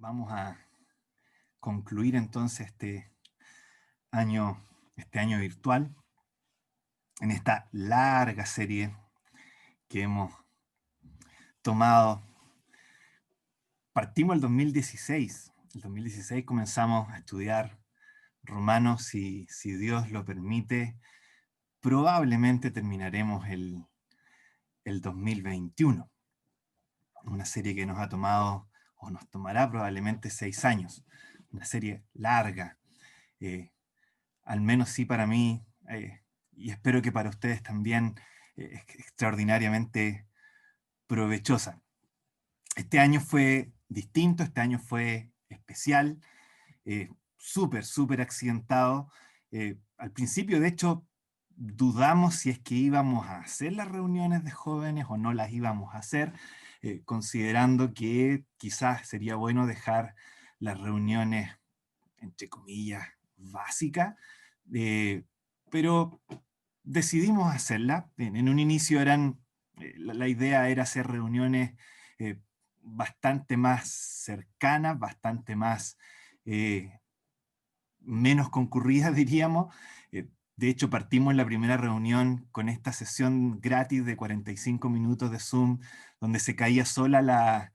Vamos a concluir entonces año, este año virtual en esta larga serie que hemos tomado. Partimos el 2016. El 2016 comenzamos a estudiar Romanos y, si Dios lo permite, probablemente terminaremos el 2021. Una serie que nos ha tomado, o nos tomará probablemente 6 años. Una serie larga, al menos sí para mí, y espero que para ustedes también, extraordinariamente provechosa. Este año fue distinto, este año fue especial, súper accidentado. Al principio, de hecho, dudamos si es que íbamos a hacer las reuniones de jóvenes o no las íbamos a hacer, considerando que quizás sería bueno dejar las reuniones, entre comillas, básicas, pero decidimos hacerla. En un inicio la idea era hacer reuniones eh, bastante más cercanas, bastante más eh, menos concurridas, diríamos. De hecho, partimos en la primera reunión con esta sesión gratis de 45 minutos de Zoom, donde se caía sola la,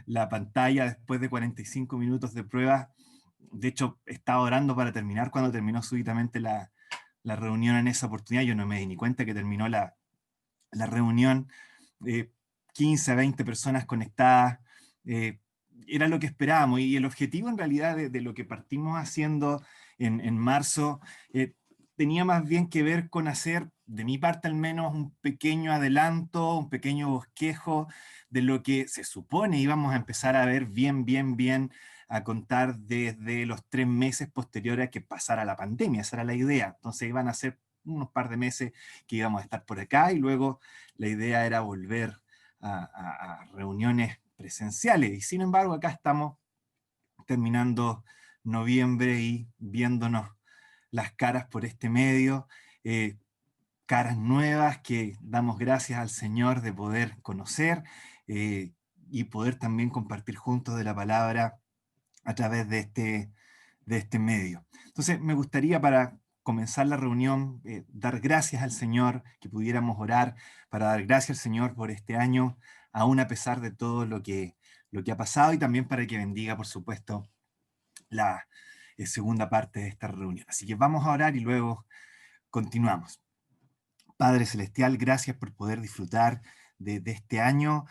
la pantalla después de 45 minutos de prueba. De hecho, estaba orando para terminar cuando terminó súbitamente la reunión en esa oportunidad. Yo no me di ni cuenta que terminó la reunión. eh, 15 a 20 personas conectadas. eh, Era lo que esperábamos, y el objetivo en realidad de lo que partimos haciendo en marzo tenía más bien que ver con hacer, de mi parte al menos, un pequeño adelanto, un pequeño bosquejo de lo que se supone íbamos a empezar a ver bien a contar desde los 3 meses posteriores a que pasara la pandemia. Esa era la idea. Entonces iban a ser unos par de meses que íbamos a estar por acá, y luego la idea era volver a reuniones presenciales. Y sin embargo, acá estamos terminando noviembre y viéndonos las caras por este medio, eh, caras nuevas que damos gracias al Señor de poder conocer, y poder también compartir juntos de la palabra a través de este medio. Entonces, me gustaría, para comenzar la reunión, dar gracias al Señor, que pudiéramos orar para dar gracias al Señor por este año, aún a pesar de todo lo que ha pasado, y también para que bendiga, por supuesto, la segunda parte de esta reunión. Así que vamos a orar y luego continuamos. Padre Celestial, gracias por poder disfrutar de este año,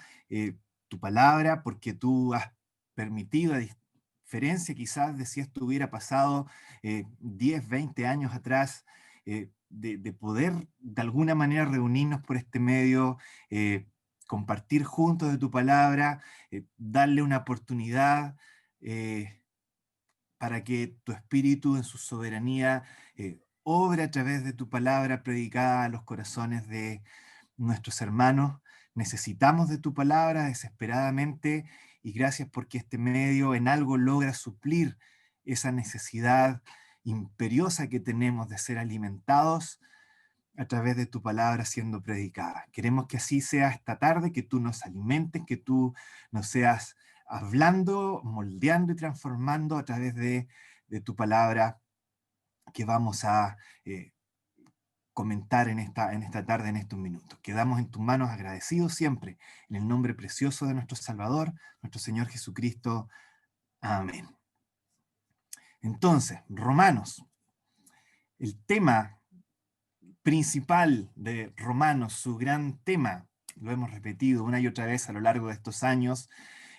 tu palabra, porque tú has permitido, a diferencia quizás de si esto hubiera pasado 10, 20 años atrás, de poder de alguna manera reunirnos por este medio, compartir juntos de tu palabra, darle una oportunidad para que tu Espíritu en su soberanía obre a través de tu palabra predicada a los corazones de nuestros hermanos. Necesitamos de tu palabra desesperadamente, y gracias porque este medio en algo logra suplir esa necesidad imperiosa que tenemos de ser alimentados a través de tu palabra siendo predicada. Queremos que así sea esta tarde, que tú nos alimentes, que tú nos seas hablando, moldeando y transformando a través de tu palabra que vamos a comentar en esta tarde, en estos minutos. Quedamos en tus manos agradecidos siempre, en el nombre precioso de nuestro Salvador, nuestro Señor Jesucristo. Amén. Entonces, Romanos, el tema principal de Romanos, su gran tema, lo hemos repetido una y otra vez a lo largo de estos años,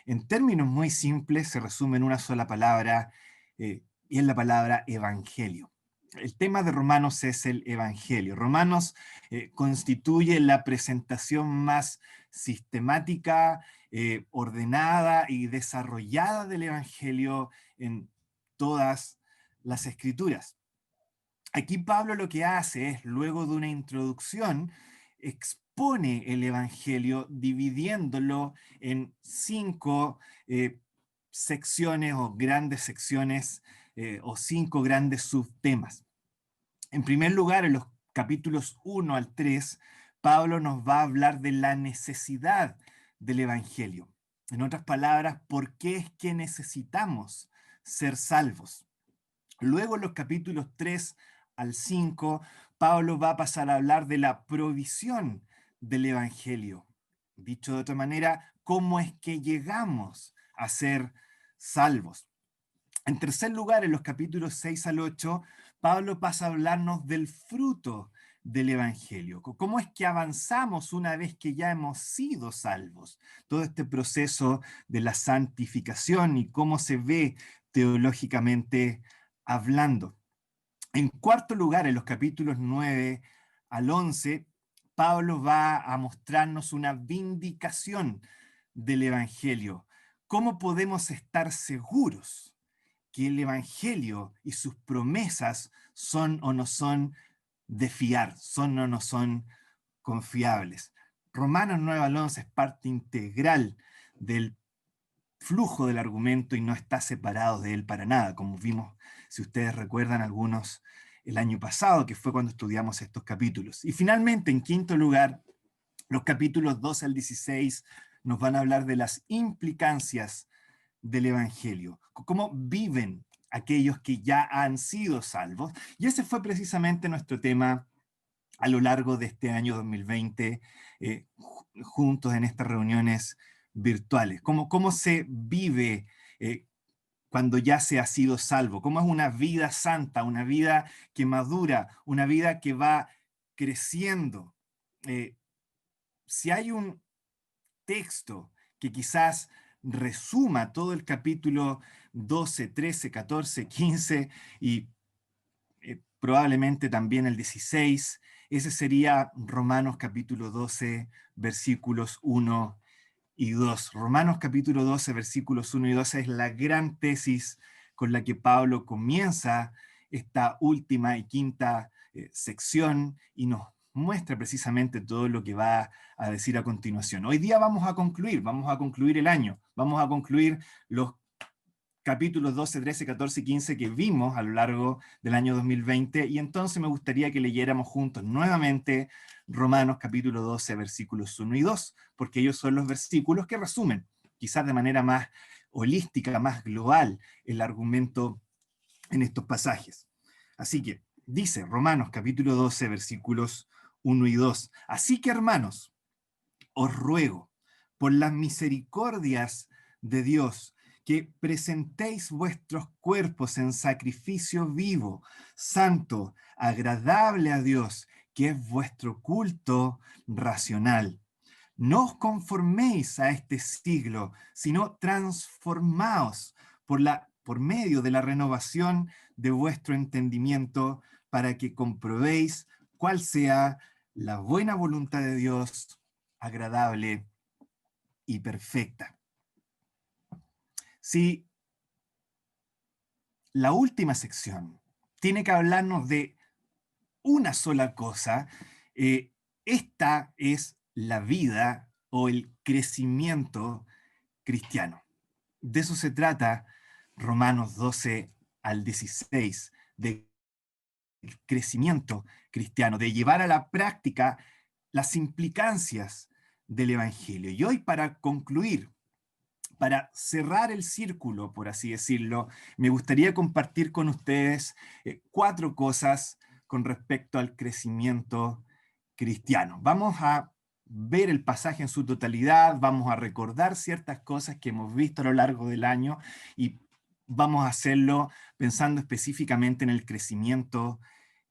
en términos muy simples se resume en una sola palabra, y es la palabra evangelio. El tema de Romanos es el evangelio. Romanos constituye la presentación más sistemática, ordenada y desarrollada del evangelio en todas las escrituras. Aquí Pablo lo que hace es, luego de una introducción, expone el Evangelio dividiéndolo en 5 secciones o grandes secciones, o 5 grandes subtemas. En primer lugar, en los capítulos 1 al 3, Pablo nos va a hablar de la necesidad del Evangelio. En otras palabras, ¿por qué es que necesitamos ser salvos? Luego, en los capítulos 3 al 5, Pablo va a pasar a hablar de la provisión del Evangelio. Dicho de otra manera, ¿cómo es que llegamos a ser salvos? En tercer lugar, en los capítulos 6 al 8, Pablo pasa a hablarnos del fruto del Evangelio. ¿Cómo es que avanzamos una vez que ya hemos sido salvos? Todo este proceso de la santificación y cómo se ve teológicamente hablando. En cuarto lugar, en los capítulos 9 al 11, Pablo va a mostrarnos una vindicación del Evangelio. ¿Cómo podemos estar seguros que el Evangelio y sus promesas son o no son de fiar, son o no son confiables? Romanos 9 al 11 es parte integral del flujo del argumento y no está separado de él para nada, como vimos, si ustedes recuerdan, algunos el año pasado, que fue cuando estudiamos estos capítulos. Y finalmente, en quinto lugar, los capítulos 12 al 16 nos van a hablar de las implicancias del Evangelio, cómo viven aquellos que ya han sido salvos. Y ese fue precisamente nuestro tema a lo largo de este año 2020, juntos en estas reuniones virtuales. ¿Cómo se vive cuando ya se ha sido salvo? ¿Cómo es una vida santa, una vida que madura, una vida que va creciendo? Eh, si hay un texto que quizás resuma todo el capítulo 12, 13, 14, 15 y probablemente también el 16, ese sería Romanos capítulo 12, versículos 1 y 2. Romanos capítulo 12, versículos 1 y 2 es la gran tesis con la que Pablo comienza esta última y quinta sección y nos muestra precisamente todo lo que va a decir a continuación. Hoy día vamos a concluir el año, vamos a concluir los capítulos 12, 13, 14 y 15 que vimos a lo largo del año 2020, y entonces me gustaría que leyéramos juntos nuevamente Romanos capítulo 12, versículos 1 y 2, porque ellos son los versículos que resumen, quizás de manera más holística, más global, el argumento en estos pasajes. Así que dice Romanos capítulo 12, versículos 1 y 2, así que hermanos, os ruego por las misericordias de Dios que presentéis vuestros cuerpos en sacrificio vivo, santo, agradable a Dios, que es vuestro culto racional. No os conforméis a este siglo, sino transformaos por medio de la renovación de vuestro entendimiento, para que comprobéis cuál sea la buena voluntad de Dios, agradable y perfecta. Si la última sección tiene que hablarnos de una sola cosa, esta es la vida o el crecimiento cristiano. De eso se trata Romanos 12 al 16, de crecimiento cristiano, de llevar a la práctica las implicancias del Evangelio. Y hoy, para concluir, para cerrar el círculo, por así decirlo, me gustaría compartir con ustedes cuatro cosas con respecto al crecimiento cristiano. Vamos a ver el pasaje en su totalidad, vamos a recordar ciertas cosas que hemos visto a lo largo del año y vamos a hacerlo pensando específicamente en el crecimiento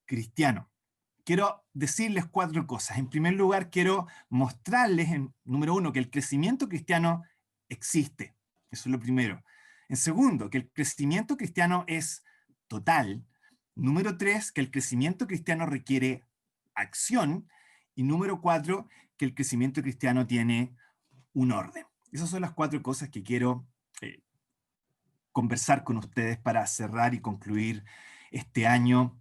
cristiano. Quiero decirles cuatro cosas. En primer lugar, quiero mostrarles, número uno, que el crecimiento cristiano existe. Eso es lo primero. En segundo, que el crecimiento cristiano es total. Número tres, que el crecimiento cristiano requiere acción. Y número cuatro, que el crecimiento cristiano tiene un orden. Esas son las cuatro cosas que quiero conversar con ustedes para cerrar y concluir este año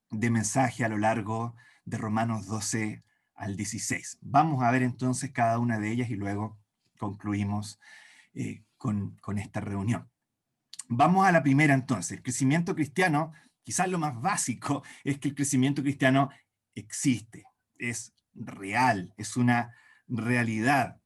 de mensaje a lo largo de Romanos 12 al 16. Vamos a ver entonces cada una de ellas y luego concluimos con esta reunión. Vamos a la primera entonces. El crecimiento cristiano, quizás lo más básico, es que el crecimiento cristiano existe, es real, es una realidad.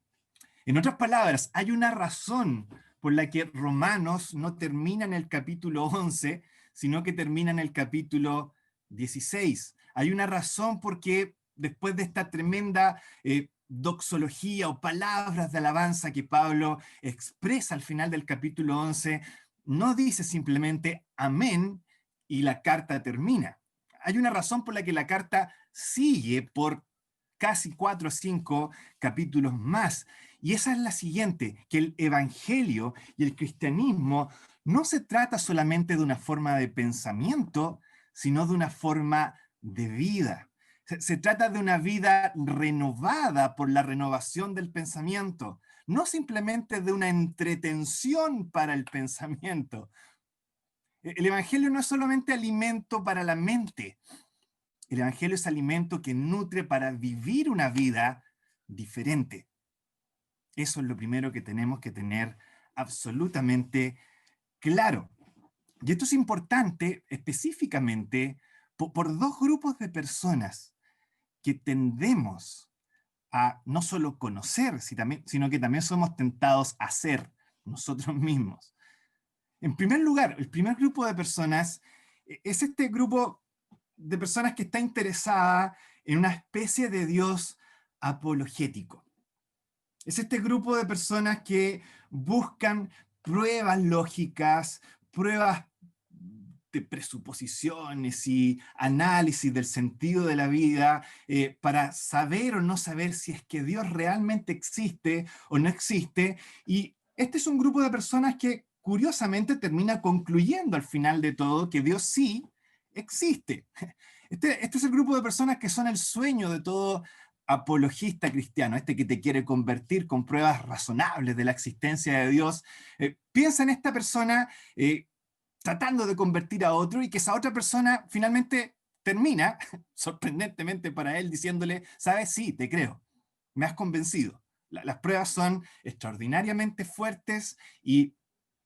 En otras palabras, hay una razón por la que Romanos no termina en el capítulo 11, sino que termina en el capítulo 16. Hay una razón por qué después de esta tremenda doxología o palabras de alabanza que Pablo expresa al final del capítulo 11, no dice simplemente amén y la carta termina. Hay una razón por la que la carta sigue por casi 4 o 5 capítulos más. Y esa es la siguiente, que el evangelio y el cristianismo no se trata solamente de una forma de pensamiento, sino de una forma de vida. Se trata de una vida renovada por la renovación del pensamiento, no simplemente de una entretención para el pensamiento. El evangelio no es solamente alimento para la mente, el evangelio es alimento que nutre para vivir una vida diferente. Eso es lo primero que tenemos que tener absolutamente claro. Y esto es importante específicamente por dos grupos de personas que tendemos a no solo conocer, sino que también somos tentados a ser nosotros mismos. En primer lugar, el primer grupo de personas es este grupo de personas que está interesada en una especie de Dios apologético. Es este grupo de personas que buscan pruebas lógicas, pruebas de presuposiciones y análisis del sentido de la vida para saber o no saber si es que Dios realmente existe o no existe. Y este es un grupo de personas que curiosamente termina concluyendo al final de todo que Dios sí existe. Este es el grupo de personas que son el sueño de todo apologista cristiano, este que te quiere convertir con pruebas razonables de la existencia de Dios. Piensa en esta persona tratando de convertir a otro y que esa otra persona finalmente termina, sorprendentemente para él, diciéndole, sabes, sí, te creo, me has convencido. Las pruebas son extraordinariamente fuertes y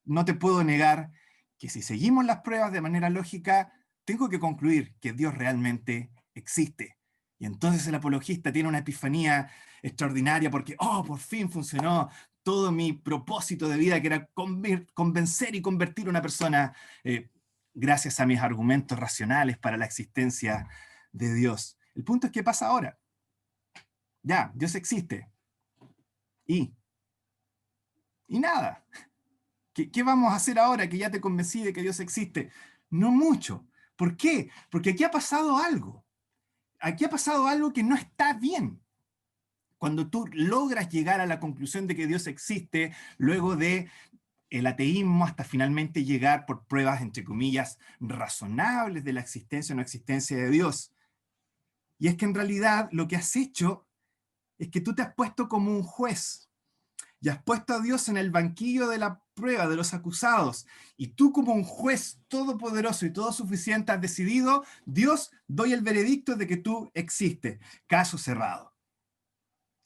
no te puedo negar que si seguimos las pruebas de manera lógica, tengo que concluir que Dios realmente existe. Y entonces el apologista tiene una epifanía extraordinaria porque, oh, por fin funcionó todo mi propósito de vida, que era convencer y convertir a una persona gracias a mis argumentos racionales para la existencia de Dios. El punto es qué pasa ahora. Ya, Dios existe. Y, y nada. ¿Qué vamos a hacer ahora que ya te convencí de que Dios existe? No mucho. ¿Por qué? Porque aquí ha pasado algo. Aquí ha pasado algo que no está bien. Cuando tú logras llegar a la conclusión de que Dios existe, luego de el ateísmo hasta finalmente llegar por pruebas, entre comillas, razonables de la existencia o no existencia de Dios. Y es que en realidad lo que has hecho es que tú te has puesto como un juez y has puesto a Dios en el banquillo de la prueba de los acusados, y tú como un juez todopoderoso y todo suficiente has decidido, Dios, doy el veredicto de que tú existes. Caso cerrado.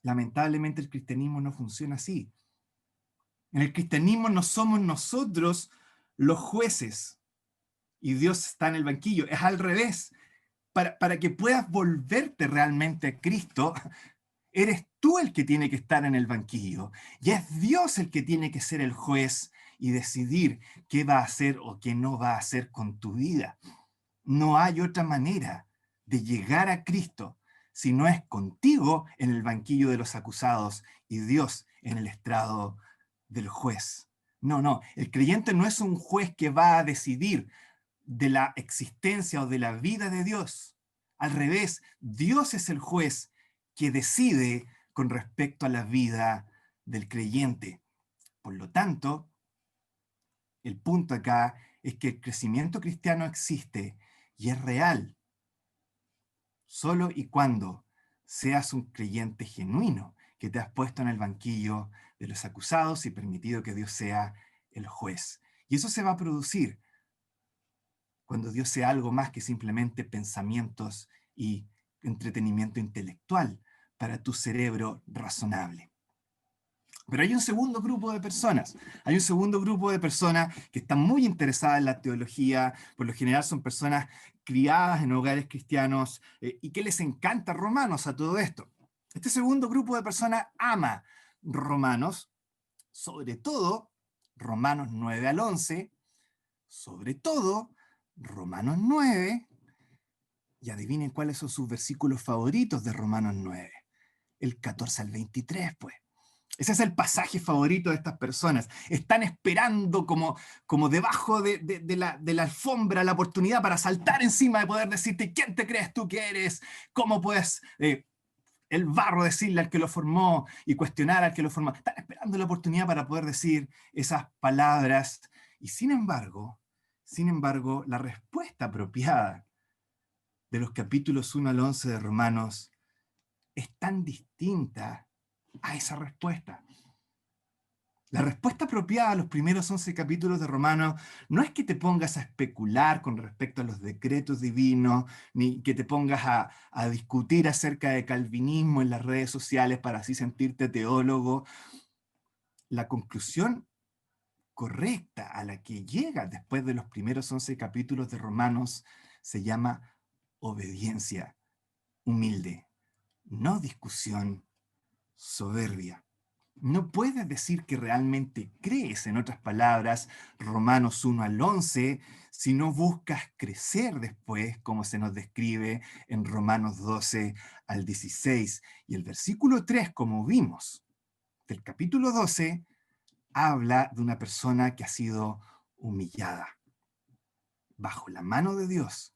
Lamentablemente el cristianismo no funciona así. En el cristianismo no somos nosotros los jueces y Dios está en el banquillo. Es al revés. Para que puedas volverte realmente a Cristo, eres tú el que tiene que estar en el banquillo y es Dios el que tiene que ser el juez y decidir qué va a hacer o qué no va a hacer con tu vida. No hay otra manera de llegar a Cristo si no es contigo en el banquillo de los acusados y Dios en el estrado del juez. No, el creyente no es un juez que va a decidir de la existencia o de la vida de Dios. Al revés, Dios es el juez que decide con respecto a la vida del creyente. Por lo tanto, el punto acá es que el crecimiento cristiano existe y es real, solo y cuando seas un creyente genuino, que te has puesto en el banquillo de los acusados y permitido que Dios sea el juez. Y eso se va a producir cuando Dios sea algo más que simplemente pensamientos y entretenimiento intelectual para tu cerebro razonable. Pero hay un segundo grupo de personas, hay un segundo grupo de personas que están muy interesadas en la teología, por lo general son personas criadas en hogares cristianos y que les encanta Romanos a todo esto. Este segundo grupo de personas ama Romanos, sobre todo Romanos 9 al 11, sobre todo Romanos 9, y adivinen cuáles son sus versículos favoritos de Romanos 9, el 14 al 23, pues. Ese es el pasaje favorito de estas personas. Están esperando como debajo de la alfombra la oportunidad para saltar encima de poder decirte quién te crees tú que eres, cómo puedes el barro decirle al que lo formó y cuestionar al que lo formó. Están esperando la oportunidad para poder decir esas palabras. Y sin embargo, la respuesta apropiada de los capítulos 1 al 11 de Romanos es tan distinta a esa respuesta. La respuesta apropiada a los primeros 11 capítulos de Romanos no es que te pongas a especular con respecto a los decretos divinos, ni que te pongas a discutir acerca de calvinismo en las redes sociales para así sentirte teólogo. La conclusión correcta a la que llega después de los primeros 11 capítulos de Romanos se llama obediencia humilde, no discusión soberbia. No puedes decir que realmente crees, en otras palabras, Romanos 1 al 11, si no buscas crecer después, como se nos describe en Romanos 12 al 16. Y el versículo 3, como vimos, del capítulo 12, habla de una persona que ha sido humillada bajo la mano de Dios,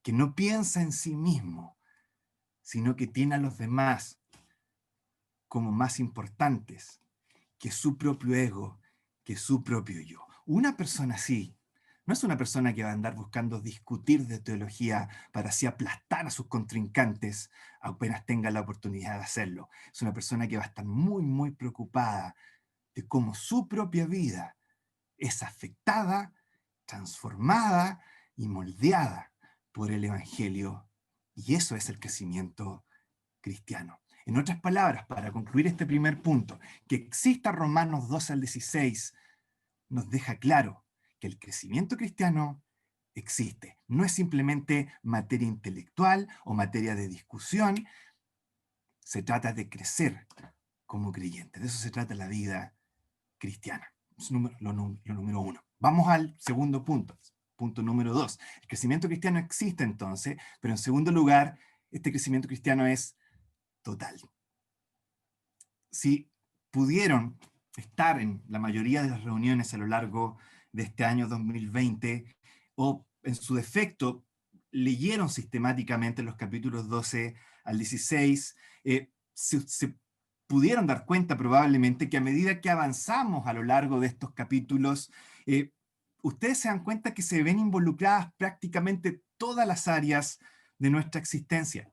que no piensa en sí mismo, sino que tiene a los demás como más importantes que su propio ego, que su propio yo. Una persona así no es una persona que va a andar buscando discutir de teología para así aplastar a sus contrincantes apenas tenga la oportunidad de hacerlo. Es una persona que va a estar muy, muy preocupada de cómo su propia vida es afectada, transformada y moldeada por el Evangelio. Y eso es el crecimiento cristiano. En otras palabras, para concluir este primer punto, que exista Romanos 12 al 16 nos deja claro que el crecimiento cristiano existe. No es simplemente materia intelectual o materia de discusión, se trata de crecer como creyente. De eso se trata la vida cristiana. Es lo número uno. Vamos al segundo punto. Punto número 2. El crecimiento cristiano existe entonces, pero en segundo lugar, este crecimiento cristiano es total. Si pudieron estar en la mayoría de las reuniones a lo largo de este año 2020, o en su defecto, leyeron sistemáticamente los capítulos 12 al 16, se pudieron dar cuenta probablemente que a medida que avanzamos a lo largo de estos capítulos, ustedes se dan cuenta que se ven involucradas prácticamente todas las áreas de nuestra existencia.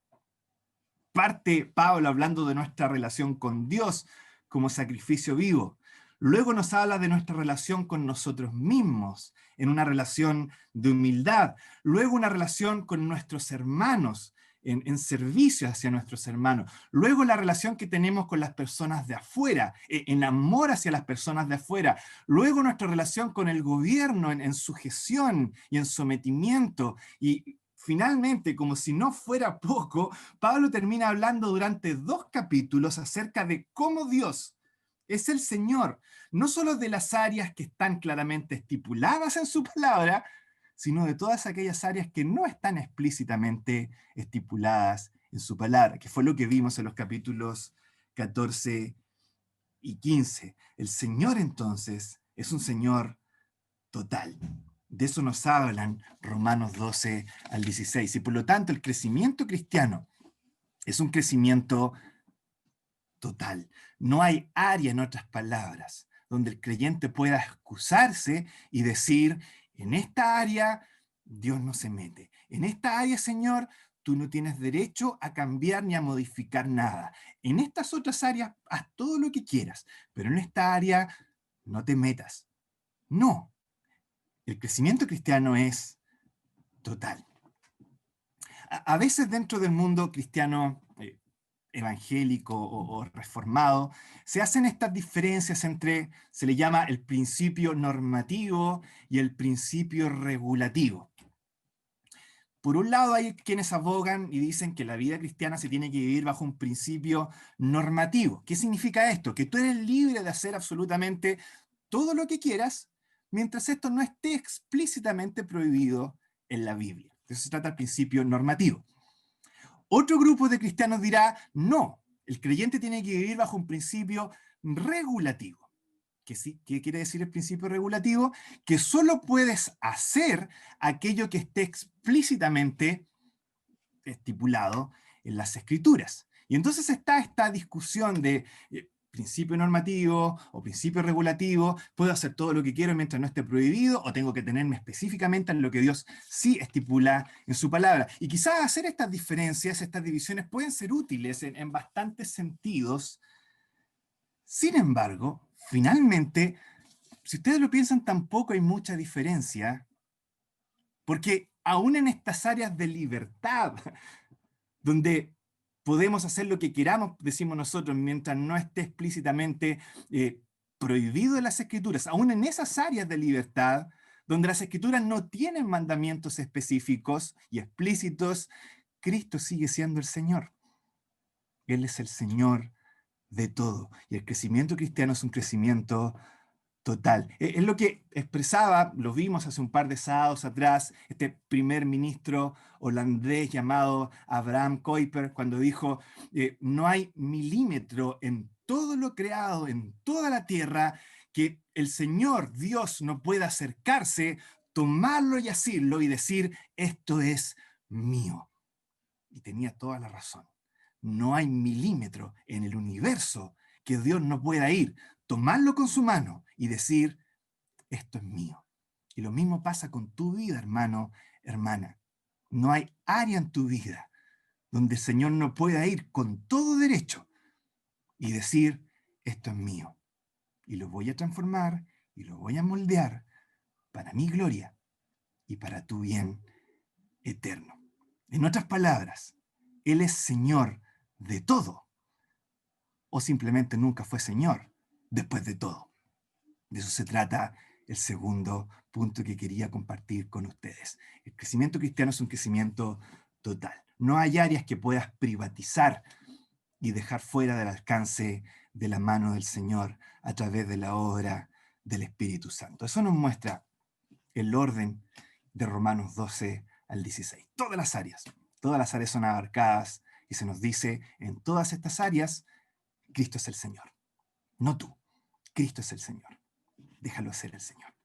Parte Pablo hablando de nuestra relación con Dios como sacrificio vivo. Luego nos habla de nuestra relación con nosotros mismos, en una relación de humildad. Luego una relación con nuestros hermanos, en servicio hacia nuestros hermanos. Luego la relación que tenemos con las personas de afuera, en amor hacia las personas de afuera. Luego nuestra relación con el gobierno, en sujeción y en sometimiento. Y finalmente, como si no fuera poco, Pablo termina hablando durante 2 capítulos acerca de cómo Dios es el Señor, no solo de las áreas que están claramente estipuladas en su palabra, sino de todas aquellas áreas que no están explícitamente estipuladas en su palabra, que fue lo que vimos en los capítulos 14 y 15. El Señor entonces es un Señor total. De eso nos hablan Romanos 12 al 16. Y por lo tanto, el crecimiento cristiano es un crecimiento total. No hay área, en otras palabras, donde el creyente pueda excusarse y decir, en esta área Dios no se mete. En esta área, Señor, tú no tienes derecho a cambiar ni a modificar nada. En estas otras áreas, haz todo lo que quieras, pero en esta área no te metas. No. El crecimiento cristiano es total. A veces dentro del mundo cristiano evangélico o reformado, se hacen estas diferencias entre, se le llama el principio normativo y el principio regulativo. Por un lado hay quienes abogan y dicen que la vida cristiana se tiene que vivir bajo un principio normativo. ¿Qué significa esto? Que tú eres libre de hacer absolutamente todo lo que quieras mientras esto no esté explícitamente prohibido en la Biblia. De eso se trata el principio normativo. Otro grupo de cristianos dirá, no, el creyente tiene que vivir bajo un principio regulativo. ¿Qué quiere decir el principio regulativo? Que solo puedes hacer aquello que esté explícitamente estipulado en las escrituras. Y entonces está esta discusión de principio normativo o principio regulativo, puedo hacer todo lo que quiero mientras no esté prohibido, o tengo que tenerme específicamente en lo que Dios sí estipula en su palabra. Y quizás hacer estas diferencias, estas divisiones pueden ser útiles en bastantes sentidos. Sin embargo, finalmente, si ustedes lo piensan, tampoco hay mucha diferencia, porque aún en estas áreas de libertad, donde podemos hacer lo que queramos, decimos nosotros, mientras no esté explícitamente prohibido en las escrituras, aún en esas áreas de libertad, donde las escrituras no tienen mandamientos específicos y explícitos, Cristo sigue siendo el Señor. Él es el Señor de todo. Y el crecimiento cristiano es un crecimiento total. Es lo que expresaba, lo vimos hace un par de sábados atrás, este primer ministro holandés llamado Abraham Kuyper, cuando dijo, no hay milímetro en todo lo creado, en toda la tierra, que el Señor Dios no pueda acercarse, tomarlo y asirlo y decir, esto es mío. Y tenía toda la razón. No hay milímetro en el universo que Dios no pueda ir, tomarlo con su mano y decir, esto es mío. Y lo mismo pasa con tu vida, hermano, hermana. No hay área en tu vida donde el Señor no pueda ir con todo derecho y decir, esto es mío. Y lo voy a transformar y lo voy a moldear para mi gloria y para tu bien eterno. En otras palabras, Él es Señor de todo, o simplemente nunca fue Señor después de todo. De eso se trata el segundo punto que quería compartir con ustedes. El crecimiento cristiano es un crecimiento total. No hay áreas que puedas privatizar y dejar fuera del alcance de la mano del Señor a través de la obra del Espíritu Santo. Eso nos muestra el orden de Romanos 12 al 16. Todas las áreas son abarcadas y se nos dice en todas estas áreas, Cristo es el Señor. No tú, Cristo es el Señor. Déjalo ser el Señor.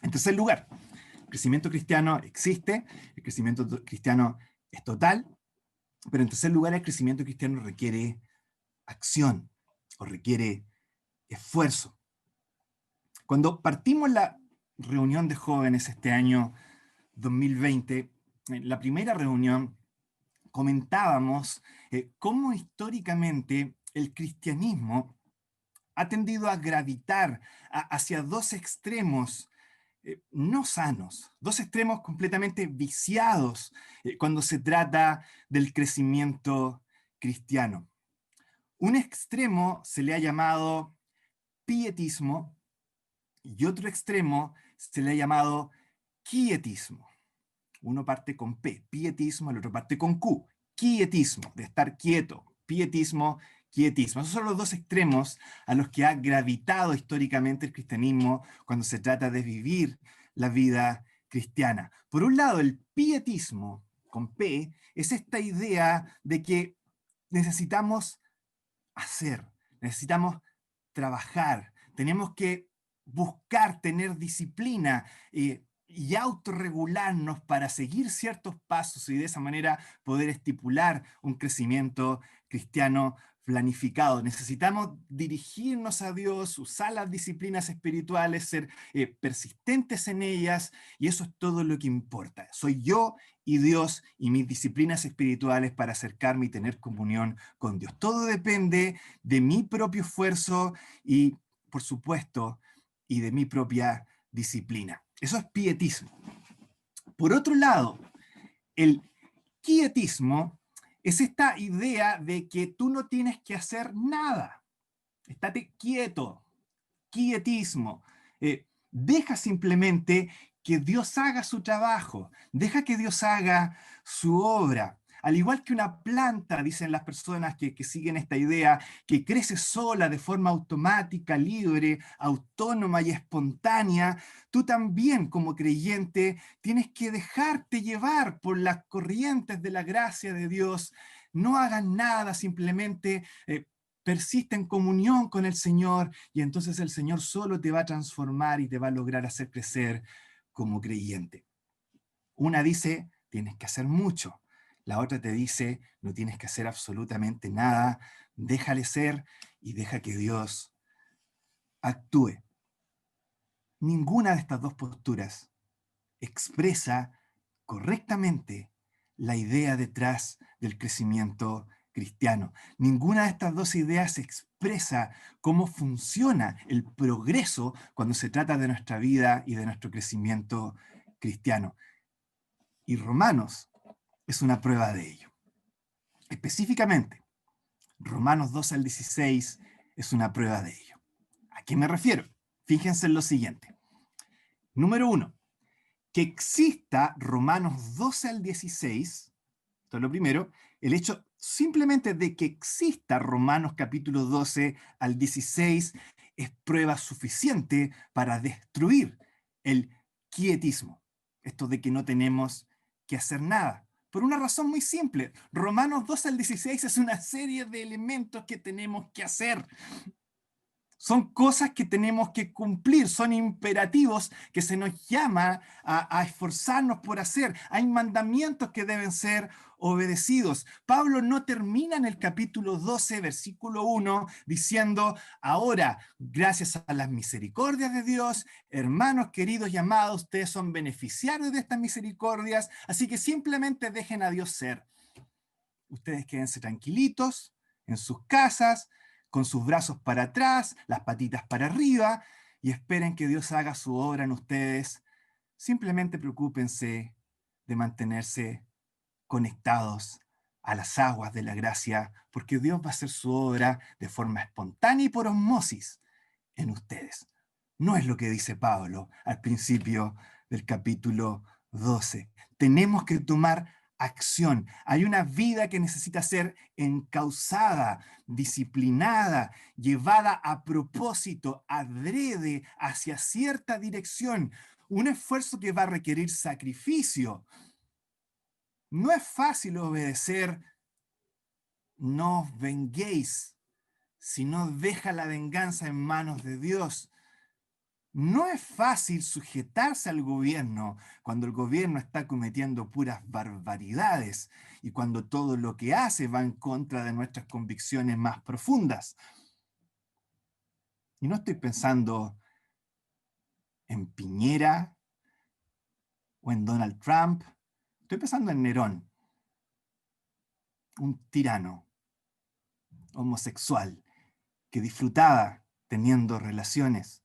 En tercer lugar, el crecimiento cristiano existe, el crecimiento cristiano es total, pero en tercer lugar, el crecimiento cristiano requiere acción o requiere esfuerzo. Cuando partimos la reunión de jóvenes este año 2020, en la primera reunión comentábamos cómo históricamente el cristianismo ha tendido a gravitar hacia dos extremos no sanos, dos extremos completamente viciados cuando se trata del crecimiento cristiano. Un extremo se le ha llamado pietismo y otro extremo se le ha llamado quietismo. Uno parte con P, pietismo, el otro parte con Q, quietismo, de estar quieto, pietismo, quietismo. Esos son los dos extremos a los que ha gravitado históricamente el cristianismo cuando se trata de vivir la vida cristiana. Por un lado, el pietismo, con P, es esta idea de que necesitamos hacer, necesitamos trabajar, tenemos que buscar tener disciplina y autorregularnos para seguir ciertos pasos y de esa manera poder estipular un crecimiento cristiano planificado. Necesitamos dirigirnos a Dios, usar las disciplinas espirituales, ser persistentes en ellas, y eso es todo lo que importa. Soy yo y Dios y mis disciplinas espirituales para acercarme y tener comunión con Dios. Todo depende de mi propio esfuerzo y, por supuesto, y de mi propia disciplina. Eso es pietismo. Por otro lado, el quietismo es esta idea de que tú no tienes que hacer nada. Estate quieto, quietismo. Deja simplemente que Dios haga su trabajo, deja que Dios haga su obra. Al igual que una planta, dicen las personas que siguen esta idea, que crece sola de forma automática, libre, autónoma y espontánea, tú también como creyente tienes que dejarte llevar por las corrientes de la gracia de Dios. No hagas nada, simplemente persiste en comunión con el Señor y entonces el Señor solo te va a transformar y te va a lograr hacer crecer como creyente. Una dice, tienes que hacer mucho. La otra te dice, no tienes que hacer absolutamente nada, déjale ser y deja que Dios actúe. Ninguna de estas dos posturas expresa correctamente la idea detrás del crecimiento cristiano. Ninguna de estas dos ideas expresa cómo funciona el progreso cuando se trata de nuestra vida y de nuestro crecimiento cristiano. Y Romanos es una prueba de ello. Específicamente, Romanos 12 al 16 es una prueba de ello. ¿A qué me refiero? Fíjense en lo siguiente. Número 1, que exista Romanos 12 al 16, esto es lo primero, el hecho simplemente de que exista Romanos capítulo 12 al 16 es prueba suficiente para destruir el quietismo, esto de que no tenemos que hacer nada. Por una razón muy simple, Romanos 12 al 16 es una serie de elementos que tenemos que hacer. Son cosas que tenemos que cumplir, son imperativos que se nos llama a esforzarnos por hacer. Hay mandamientos que deben ser obedecidos. Pablo no termina en el capítulo 12, versículo 1, diciendo, ahora, gracias a las misericordias de Dios, hermanos queridos y amados, ustedes son beneficiarios de estas misericordias, así que simplemente dejen a Dios ser. Ustedes quédense tranquilitos en sus casas, con sus brazos para atrás, las patitas para arriba, y esperen que Dios haga su obra en ustedes. Simplemente preocúpense de mantenerse conectados a las aguas de la gracia, porque Dios va a hacer su obra de forma espontánea y por osmosis en ustedes. No es lo que dice Pablo al principio del capítulo 12. Tenemos que tomar acción. Hay una vida que necesita ser encauzada, disciplinada, llevada a propósito, adrede, hacia cierta dirección. Un esfuerzo que va a requerir sacrificio. No es fácil obedecer, no os venguéis, sino deja la venganza en manos de Dios. No es fácil sujetarse al gobierno cuando el gobierno está cometiendo puras barbaridades y cuando todo lo que hace va en contra de nuestras convicciones más profundas. Y no estoy pensando en Piñera o en Donald Trump, estoy pensando en Nerón, un tirano homosexual que disfrutaba teniendo relaciones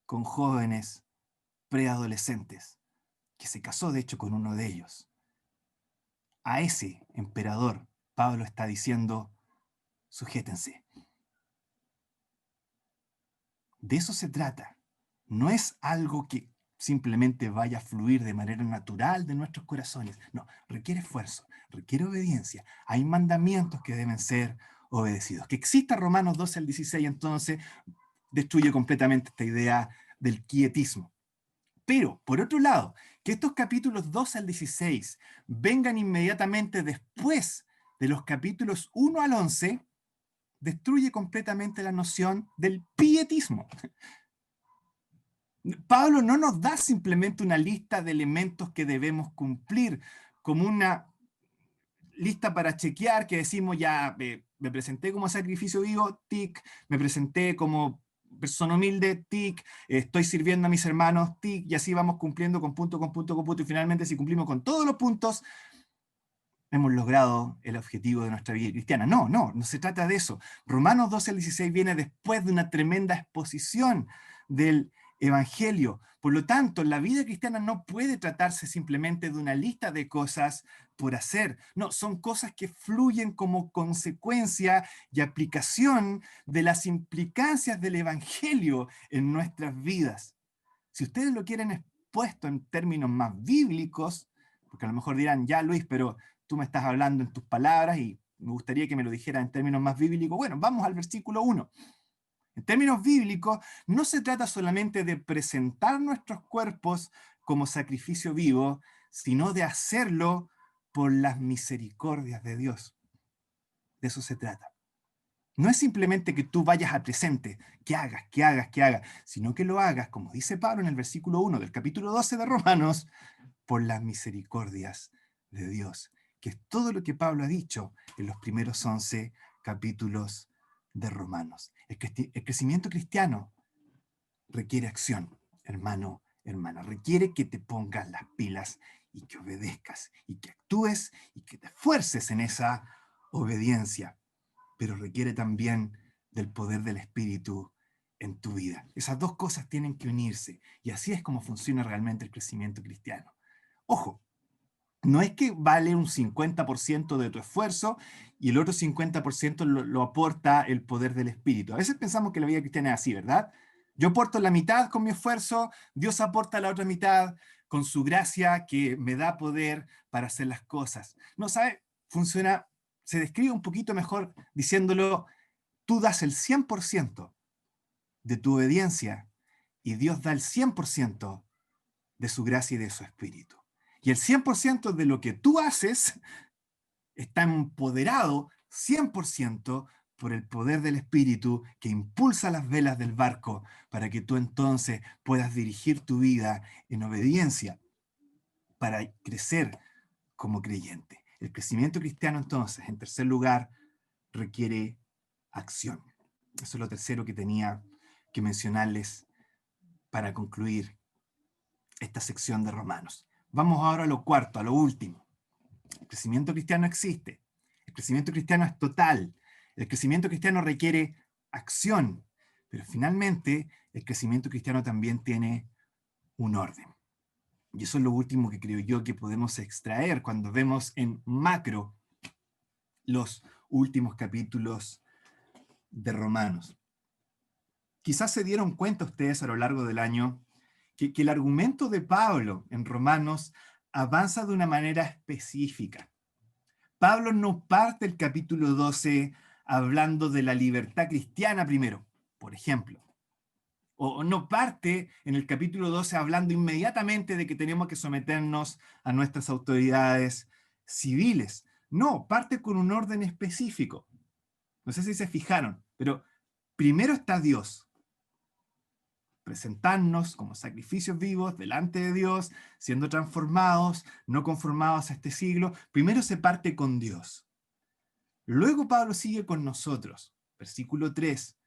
con jóvenes preadolescentes, que se casó de hecho con uno de ellos. A ese emperador, Pablo está diciendo, sujétense. De eso se trata. No es algo que simplemente vaya a fluir de manera natural de nuestros corazones. No, requiere esfuerzo, requiere obediencia. Hay mandamientos que deben ser obedecidos. Que exista Romanos 12 al 16, entonces, destruye completamente esta idea del quietismo. Pero, por otro lado, que estos capítulos 12 al 16 vengan inmediatamente después de los capítulos 1 al 11, destruye completamente la noción del pietismo. Pablo no nos da simplemente una lista de elementos que debemos cumplir, como una lista para chequear que decimos ya, me presenté como sacrificio vivo, tic, me presenté como persona humilde, tic, estoy sirviendo a mis hermanos, tic, y así vamos cumpliendo con punto, con punto, con punto, y finalmente si cumplimos con todos los puntos, hemos logrado el objetivo de nuestra vida cristiana. No se trata de eso. Romanos 12 al 16 viene después de una tremenda exposición del Evangelio. Por lo tanto, la vida cristiana no puede tratarse simplemente de una lista de cosas por hacer. No, son cosas que fluyen como consecuencia y aplicación de las implicancias del Evangelio en nuestras vidas. Si ustedes lo quieren puesto en términos más bíblicos, porque a lo mejor dirán, ya Luis, pero tú me estás hablando en tus palabras y me gustaría que me lo dijeras en términos más bíblicos. Bueno, vamos al versículo 1. En términos bíblicos, no se trata solamente de presentar nuestros cuerpos como sacrificio vivo, sino de hacerlo por las misericordias de Dios. De eso se trata. No es simplemente que tú vayas al presente, que hagas, sino que lo hagas, como dice Pablo en el versículo 1 del capítulo 12 de Romanos, por las misericordias de Dios, que es todo lo que Pablo ha dicho en los primeros 11 capítulos de Romanos. El crecimiento cristiano requiere acción, hermano, hermana. Requiere que te pongas las pilas y que obedezcas y que actúes y que te esfuerces en esa obediencia. Pero requiere también del poder del Espíritu en tu vida. Esas dos cosas tienen que unirse y así es como funciona realmente el crecimiento cristiano. Ojo, no es que vale un 50% de tu esfuerzo y el otro 50% lo aporta el poder del Espíritu. A veces pensamos que la vida cristiana es así, ¿verdad? Yo aporto la mitad con mi esfuerzo, Dios aporta la otra mitad con su gracia que me da poder para hacer las cosas. No, ¿sabe? Funciona, se describe un poquito mejor diciéndolo, tú das el 100% de tu obediencia y Dios da el 100% de su gracia y de su Espíritu. Y el 100% de lo que tú haces está empoderado 100% por el poder del Espíritu que impulsa las velas del barco para que tú entonces puedas dirigir tu vida en obediencia para crecer como creyente. El crecimiento cristiano entonces, en tercer lugar, requiere acción. Eso es lo tercero que tenía que mencionarles para concluir esta sección de Romanos. Vamos ahora a lo cuarto, a lo último. El crecimiento cristiano existe. El crecimiento cristiano es total. El crecimiento cristiano requiere acción. Pero finalmente, el crecimiento cristiano también tiene un orden. Y eso es lo último que creo yo que podemos extraer cuando vemos en macro los últimos capítulos de Romanos. Quizás se dieron cuenta ustedes a lo largo del año que el argumento de Pablo en Romanos avanza de una manera específica. Pablo no parte el capítulo 12 hablando de la libertad cristiana primero, por ejemplo. O no parte en el capítulo 12 hablando inmediatamente de que tenemos que someternos a nuestras autoridades civiles. No, parte con un orden específico. No sé si se fijaron, pero primero está Dios. Presentarnos como sacrificios vivos delante de Dios, siendo transformados, no conformados a este siglo. Primero se parte con Dios. Luego Pablo sigue con nosotros. Versículo 3,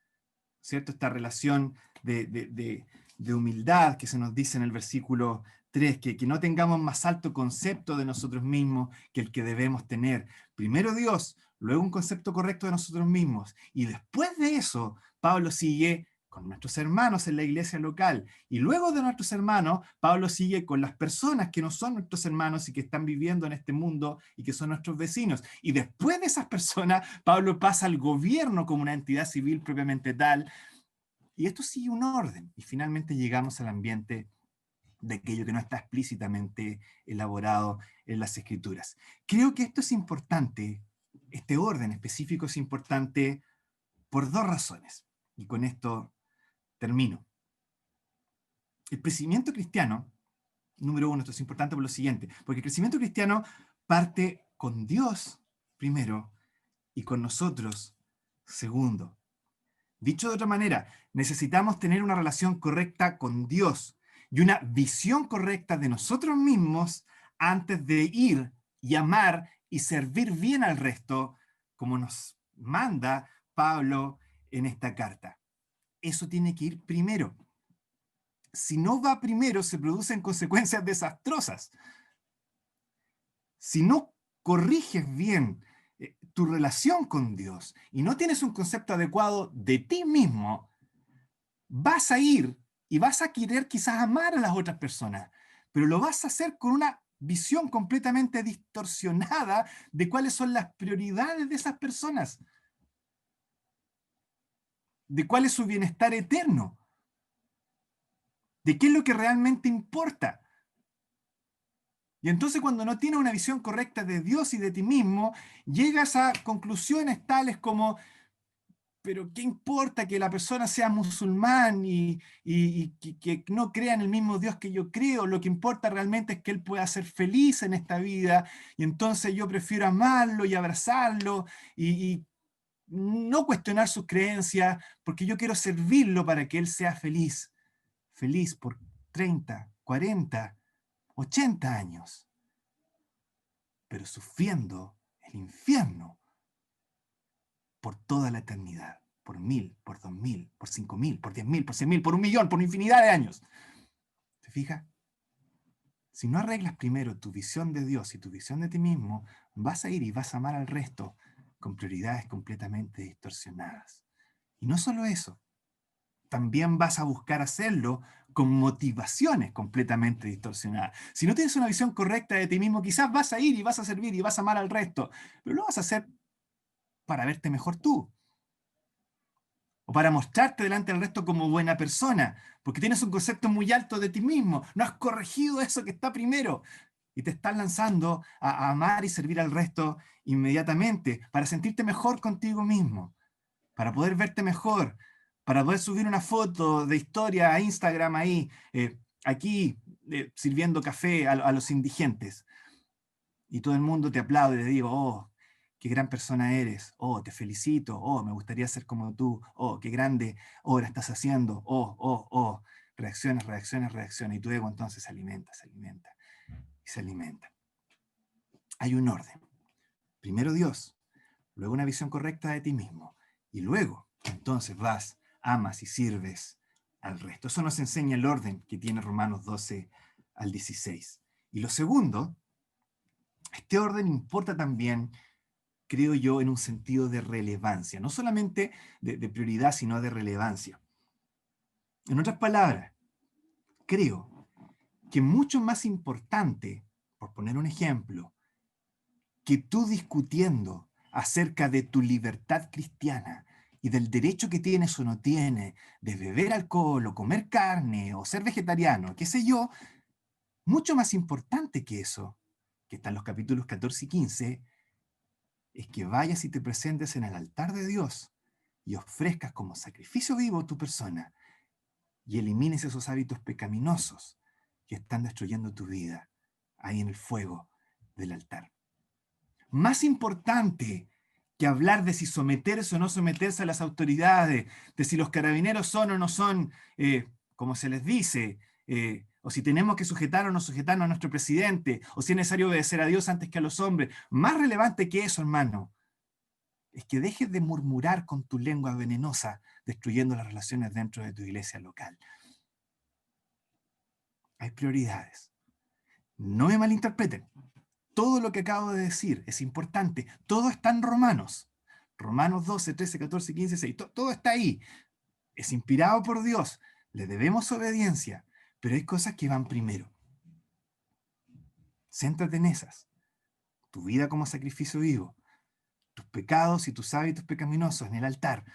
¿cierto? Esta relación de humildad que se nos dice en el versículo 3, que no tengamos más alto concepto de nosotros mismos que el que debemos tener. Primero Dios, luego un concepto correcto de nosotros mismos. Y después de eso, Pablo sigue con nuestros hermanos en la iglesia local. Y luego de nuestros hermanos, Pablo sigue con las personas que no son nuestros hermanos y que están viviendo en este mundo y que son nuestros vecinos. Y después de esas personas, Pablo pasa al gobierno como una entidad civil propiamente tal. Y esto sigue un orden. Y finalmente llegamos al ambiente de aquello que no está explícitamente elaborado en las escrituras. Creo que esto es importante, este orden específico es importante por dos razones. Y con esto termino. El crecimiento cristiano, número uno, esto es importante por lo siguiente, porque el crecimiento cristiano parte con Dios primero y con nosotros segundo. Dicho de otra manera, necesitamos tener una relación correcta con Dios y una visión correcta de nosotros mismos antes de ir y amar y servir bien al resto, como nos manda Pablo en esta carta. Eso tiene que ir primero. Si no va primero, se producen consecuencias desastrosas. Si no corriges bien tu relación con Dios y no tienes un concepto adecuado de ti mismo, vas a ir y vas a querer quizás amar a las otras personas, pero lo vas a hacer con una visión completamente distorsionada de cuáles son las prioridades de esas personas, de cuál es su bienestar eterno. de qué es lo que realmente importa. Y entonces cuando no tienes una visión correcta de Dios y de ti mismo, llegas a conclusiones tales como, pero ¿qué importa que la persona sea musulmán y que no crea en el mismo Dios que yo creo? Lo que importa realmente es que él pueda ser feliz en esta vida, y entonces yo prefiero amarlo y abrazarlo y no cuestionar sus creencias, porque yo quiero servirlo para que él sea feliz, feliz por 30, 40, 80 años, pero sufriendo el infierno por toda la eternidad, por 1000, por 2000, por 5000, por 10.000, por 100.000, por 1.000.000, por infinidad de años. ¿Te fijas? Si no arreglas primero tu visión de Dios y tu visión de ti mismo, vas a ir y vas a amar al resto con prioridades completamente distorsionadas. Y no solo eso, también vas a buscar hacerlo con motivaciones completamente distorsionadas. Si no tienes una visión correcta de ti mismo, quizás vas a ir y vas a servir y vas a amar al resto, pero lo vas a hacer para verte mejor tú, o para mostrarte delante del resto como buena persona, porque tienes un concepto muy alto de ti mismo, no has corregido eso que está primero, y te estás lanzando a amar y servir al resto inmediatamente, para sentirte mejor contigo mismo, para poder verte mejor, para poder subir una foto de historia a Instagram ahí, aquí sirviendo café a los indigentes, y todo el mundo te aplaude y te digo, oh, qué gran persona eres, oh, te felicito, oh, me gustaría ser como tú, oh, qué grande obra estás haciendo, oh, oh, oh, reacciones, reacciones, reacciones, y tu ego entonces se alimenta y se alimenta. Hay un orden. Primero Dios, luego una visión correcta de ti mismo, y luego entonces vas, amas y sirves al resto. Eso nos enseña el orden que tiene Romanos 12 al 16. Y lo segundo, este orden importa también, creo yo, en un sentido de relevancia, no solamente de prioridad, sino de relevancia. En otras palabras, creo que mucho más importante, por poner un ejemplo, que tú discutiendo acerca de tu libertad cristiana y del derecho que tienes o no tienes de beber alcohol o comer carne o ser vegetariano, qué sé yo, mucho más importante que eso, que está en los capítulos 14 y 15, es que vayas y te presentes en el altar de Dios y ofrezcas como sacrificio vivo tu persona y elimines esos hábitos pecaminosos que están destruyendo tu vida ahí en el fuego del altar. Más importante que hablar de si someterse o no someterse a las autoridades, de si los carabineros son o no son, como se les dice, o si tenemos que sujetar o no sujetarnos a nuestro presidente, o si es necesario obedecer a Dios antes que a los hombres. Más relevante que eso, hermano, es que dejes de murmurar con tu lengua venenosa, destruyendo las relaciones dentro de tu iglesia local. Hay prioridades. No me malinterpreten. Todo lo que acabo de decir es importante. Todo está en Romanos. Romanos 12, 13, 14, 15, 6. Todo está ahí. Es inspirado por Dios. Le debemos obediencia. Pero hay cosas que van primero. Céntrate en esas. Tu vida como sacrificio vivo. Tus pecados y tus hábitos pecaminosos en el altar.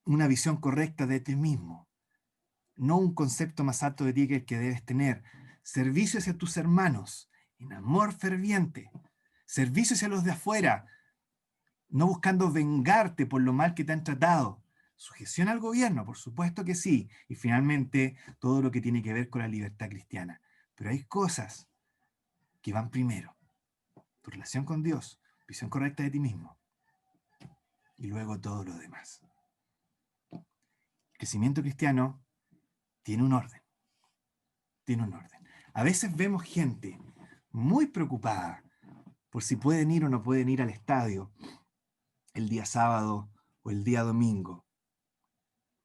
Una visión correcta de ti mismo. No un concepto más alto de ti que el que debes tener. Servicio hacia tus hermanos. En amor ferviente. Servicio hacia los de afuera, no buscando vengarte por lo mal que te han tratado. Sujeción al gobierno, por supuesto que sí. Y finalmente, todo lo que tiene que ver con la libertad cristiana. Pero hay cosas que van primero. Tu relación con Dios, visión correcta de ti mismo. Y luego todo lo demás. El crecimiento cristiano tiene un orden. Tiene un orden. A veces vemos gente muy preocupada por si pueden ir o no pueden ir al estadio el día sábado o el día domingo.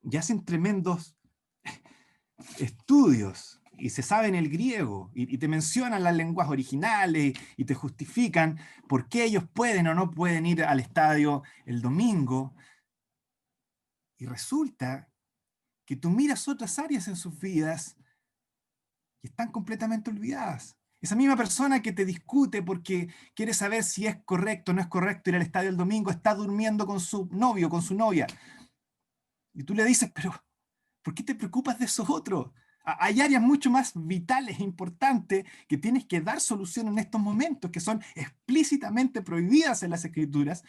Y hacen tremendos estudios y se saben el griego y te mencionan las lenguas originales y te justifican por qué ellos pueden o no pueden ir al estadio el domingo. Y resulta que tú miras otras áreas en sus vidas y están completamente olvidadas. Esa misma persona que te discute porque quiere saber si es correcto o no es correcto ir al estadio el domingo, está durmiendo con su novio, con su novia. Y tú le dices, pero ¿Por qué te preocupas de esos otros? Hay áreas mucho más vitales e importantes que tienes que dar solución en estos momentos, que son explícitamente prohibidas en las Escrituras,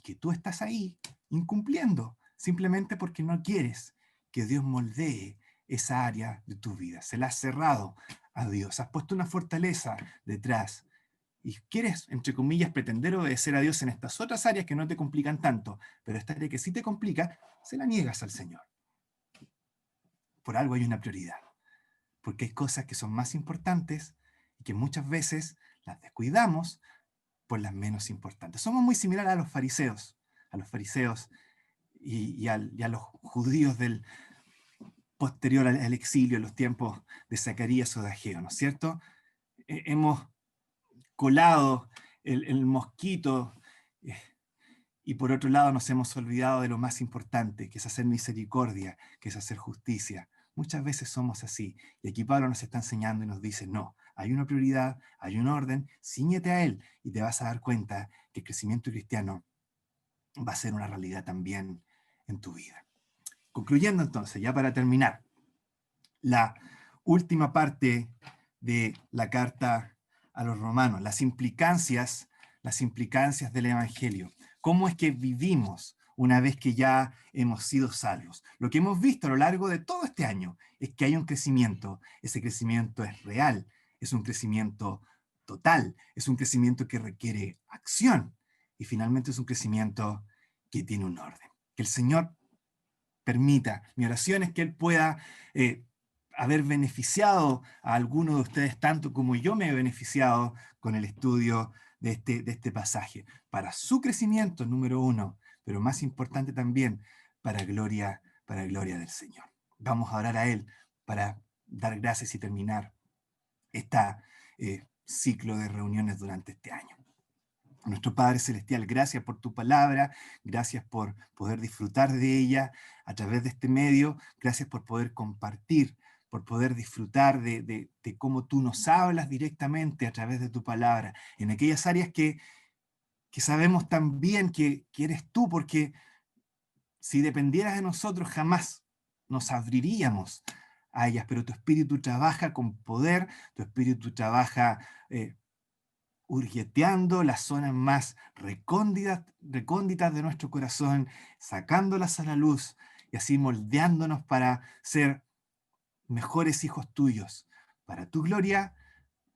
que tú estás ahí incumpliendo, simplemente porque no quieres que Dios moldee esa área de tu vida. Se la has cerrado a Dios, has puesto una fortaleza detrás y quieres, entre comillas, pretender obedecer a Dios en estas otras áreas que no te complican tanto, pero esta área que sí te complica, se la niegas al Señor. Por algo hay una prioridad, porque hay cosas que son más importantes y que muchas veces las descuidamos por las menos importantes. Somos muy similares a los fariseos y a los judíos del posterior al exilio, en los tiempos de Zacarías o de Ageo, ¿no es cierto? Hemos colado el mosquito y por otro lado nos hemos olvidado de lo más importante, que es hacer misericordia, que es hacer justicia. Muchas veces somos así. Y aquí Pablo nos está enseñando y nos dice, no, hay una prioridad, hay un orden, cíñete a él y te vas a dar cuenta que el crecimiento cristiano va a ser una realidad también en tu vida. Concluyendo entonces, ya para terminar, la última parte de la carta a los romanos, las implicancias del Evangelio. ¿Cómo es que vivimos una vez que ya hemos sido salvos? Lo que hemos visto a lo largo de todo este año es que hay un crecimiento. Ese crecimiento es real, es un crecimiento total, es un crecimiento que requiere acción y finalmente es un crecimiento que tiene un orden. Que el Señor permita, mi oración es que Él pueda haber beneficiado a alguno de ustedes tanto como yo me he beneficiado con el estudio de este pasaje, para su crecimiento, número uno, pero más importante también para gloria del Señor. Vamos a orar a Él para dar gracias y terminar este ciclo de reuniones durante este año. Nuestro Padre Celestial, gracias por tu palabra, gracias por poder disfrutar de ella a través de este medio, gracias por poder compartir, por poder disfrutar de cómo tú nos hablas directamente a través de tu palabra, en aquellas áreas que sabemos tan bien que eres tú, porque si dependieras de nosotros jamás nos abriríamos a ellas, pero tu Espíritu trabaja con poder, tu Espíritu trabaja hurgueteando las zonas más recónditas de nuestro corazón, sacándolas a la luz y así moldeándonos para ser mejores hijos tuyos, para tu gloria,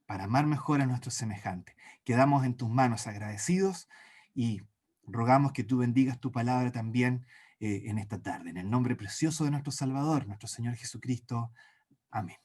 para amar mejor a nuestros semejantes. Quedamos en tus manos agradecidos y rogamos que tú bendigas tu palabra también en esta tarde. En el nombre precioso de nuestro Salvador, nuestro Señor Jesucristo. Amén.